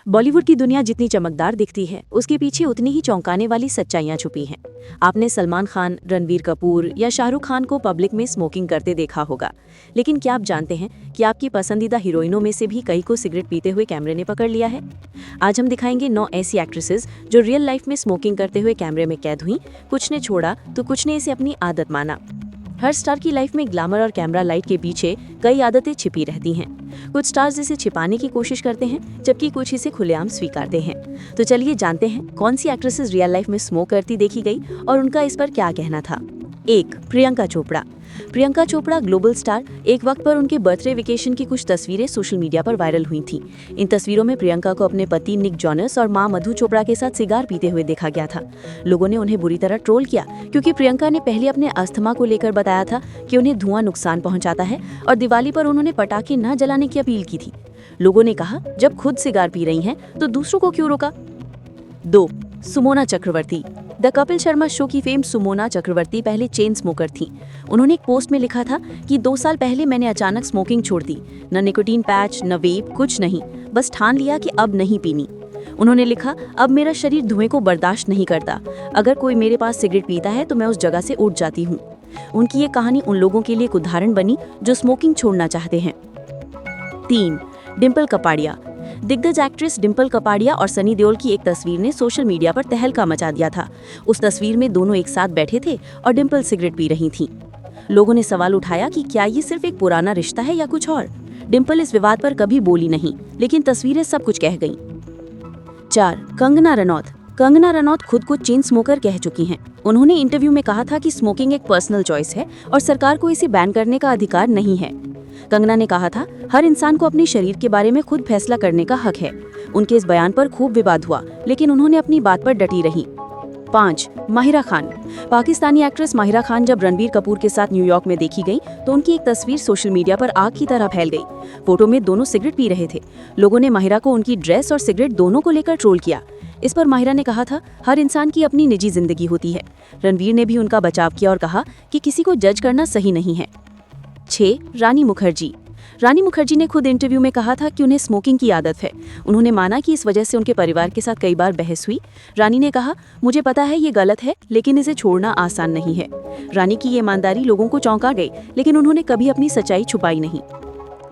बॉलीवुड की दुनिया जितनी चमकदार दिखती है, उसके पीछे उतनी ही चौंकाने वाली सच्चाइयां छुपी हैं। आपने सलमान खान, रणबीर कपूर या शाहरुख खान को पब्लिक में स्मोकिंग करते देखा होगा, लेकिन क्या आप जानते हैं कि आपकी पसंदीदा हीरोइनों में से भी कई को सिगरेट पीते हुए कैमरे ने पकड़ लिया है। आज हम दिखाएंगे 9 ऐसी एक्ट्रेसेस जो रियल लाइफ में स्मोकिंग करते हुए कैमरे में कैद हुई। कुछ ने छोड़ा तो कुछ ने इसे अपनी आदत माना। हर स्टार की लाइफ में ग्लैमर और कैमरा लाइट के पीछे कई आदतें छिपी रहती हैं। कुछ स्टार्स इसे छिपाने की कोशिश करते हैं, जबकि कुछ इसे खुलेआम स्वीकारते हैं। तो चलिए जानते हैं कौन सी एक्ट्रेसेस रियल लाइफ में स्मोक करती देखी गई और उनका इस पर क्या कहना था। 1. प्रियंका चोपड़ा। Priyanka Chopra global star. एक वक्त पर उनके बर्थडे वेकेशन की कुछ तस्वीरें सोशल मीडिया पर वायरल हुई थीं। इन तस्वीरों में प्रियंका को अपने पति निक जोनस और मां मधु चोपड़ा के साथ सिगार पीते हुए देखा गया था। लोगों ने उन्हें बुरी तरह ट्रोल किया, क्योंकि प्रियंका ने पहले अपने अस्थमा को लेकर बताया था कि उन्हें धुआं नुकसान पहुंचाता है और दिवाली पर उन्होंने पटाखे न जलाने की अपील की थी। लोगों ने कहा, जब खुद सिगार पी रही हैं तो दूसरों को क्यों रोका। 2. सुमोना चक्रवर्ती। द कपिल शर्मा शो की फेम सुमोना चक्रवर्ती पहले चेन स्मोकर थीं। उन्होंने एक पोस्ट में लिखा था कि 2 साल पहले मैंने अचानक स्मोकिंग छोड़ दी। न निकोटीन पैच, न वेप, कुछ नहीं, बस ठान लिया कि अब नहीं पीनी। उन्होंने लिखा, अब मेरा शरीर धुएं को बर्दाश्त नहीं करता। अगर कोई मेरे पास सिगरेट पीता है तो मैं उस जगह से उठ जाती हूँ। उनकी ये कहानी उन लोगों के लिए एक उदाहरण बनी जो स्मोकिंग छोड़ना चाहते हैं। 3. डिम्पल कपाड़िया। दिग्गज एक्ट्रेस डिम्पल कपाड़िया और सनी देओल की एक तस्वीर ने सोशल मीडिया पर तहलका मचा दिया था। उस तस्वीर में दोनों एक साथ बैठे थे और डिम्पल सिगरेट पी रही थीं। लोगों ने सवाल उठाया कि क्या ये सिर्फ एक पुराना रिश्ता है या कुछ और। डिम्पल इस विवाद पर कभी बोली नहीं, लेकिन तस्वीरें सब कुछ कह गईं। 4. कंगना रनौत। कंगना रनौत खुद को चेन स्मोकर कह चुकी हैं। उन्होंने इंटरव्यू में कहा था कि स्मोकिंग एक पर्सनल चॉइस है और सरकार को इसे बैन करने का अधिकार नहीं है। कंगना ने कहा था, हर इंसान को अपने शरीर के बारे में खुद फैसला करने का हक है। उनके इस बयान पर खूब विवाद हुआ, लेकिन उन्होंने अपनी बात पर डटी रही। 5. माहिरा खान। पाकिस्तानी एक्ट्रेस माहिरा खान जब रणबीर कपूर के साथ न्यूयॉर्क में देखी गई तो उनकी एक तस्वीर सोशल मीडिया पर आग की तरह फैल गई। फोटो में दोनों सिगरेट पी रहे थे। लोगों ने माहिरा को उनकी ड्रेस और सिगरेट दोनों को लेकर ट्रोल किया। इस पर माहिरा ने कहा था, हर इंसान की अपनी निजी जिंदगी होती है। रणबीर ने भी उनका बचाव किया और कहा कि किसी को जज करना सही नहीं है। 6. रानी मुखर्जी। रानी मुखर्जी ने खुद इंटरव्यू में कहा था कि उन्हें स्मोकिंग की आदत है। उन्होंने माना कि इस वजह से उनके परिवार के साथ कई बार बहस हुई। रानी ने कहा, मुझे पता है ये गलत है, लेकिन इसे छोड़ना आसान नहीं है। रानी की ये ईमानदारी लोगों को चौंका गई, लेकिन उन्होंने कभी अपनी सच्चाई छुपाई नहीं।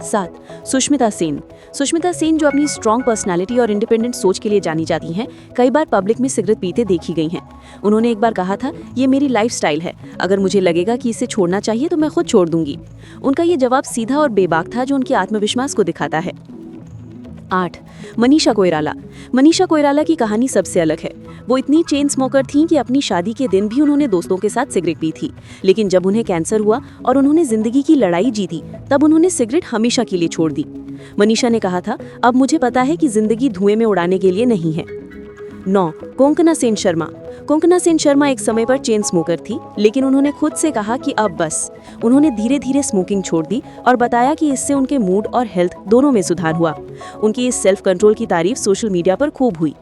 7. सुष्मिता सेन। सुष्मिता सेन, जो अपनी स्ट्रॉन्ग पर्सनालिटी और इंडिपेंडेंट सोच के लिए जानी जाती हैं, कई बार पब्लिक में सिगरेट पीते देखी गई हैं। उन्होंने एक बार कहा था, ये मेरी लाइफस्टाइल है, अगर मुझे लगेगा कि इसे छोड़ना चाहिए तो मैं खुद छोड़ दूंगी। उनका ये जवाब सीधा और बेबाक था, जो उनके आत्मविश्वास को दिखाता है। 8. मनीषा कोइराला। मनीषा कोइराला की कहानी सबसे अलग है। वो इतनी चेन स्मोकर थीं कि अपनी शादी के दिन भी उन्होंने दोस्तों के साथ सिगरेट पी थी, लेकिन जब उन्हें कैंसर हुआ और उन्होंने जिंदगी की लड़ाई जीती, तब उन्होंने सिगरेट हमेशा के लिए छोड़ दी। मनीषा ने कहा था, अब मुझे पता है कि जिंदगी धुएं में उड़ाने के लिए नहीं है। 9. कोंकणा सेन शर्मा। कोंकणा सेन शर्मा एक समय पर चेन स्मोकर थी, लेकिन उन्होंने खुद से कहा कि अब बस। उन्होंने धीरे धीरे स्मोकिंग छोड़ दी और बताया कि इससे उनके मूड और हेल्थ दोनों में सुधार हुआ। उनकी इस सेल्फ कंट्रोल की तारीफ सोशल मीडिया पर खूब हुई।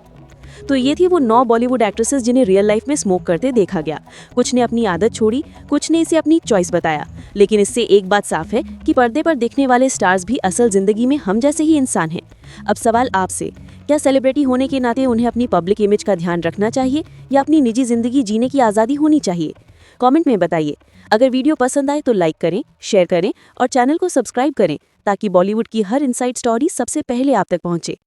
तो ये थी वो 9 बॉलीवुड एक्ट्रेसेस जिन्हें रियल लाइफ में स्मोक करते देखा गया। कुछ ने अपनी आदत छोड़ी, कुछ ने इसे अपनी चॉइस बताया, लेकिन इससे एक बात साफ है कि पर्दे पर दिखने वाले स्टार्स भी असल जिंदगी में हम जैसे ही इंसान हैं। अब सवाल आपसे, क्या सेलिब्रिटी होने के नाते उन्हें अपनी पब्लिक इमेज का ध्यान रखना चाहिए या अपनी निजी जिंदगी जीने की आज़ादी होनी चाहिए? कमेंट में बताइए। अगर वीडियो पसंद आए तो लाइक करें, शेयर करें और चैनल को सब्सक्राइब करें, ताकि बॉलीवुड की हर इनसाइड स्टोरी सबसे पहले आप तक पहुंचे।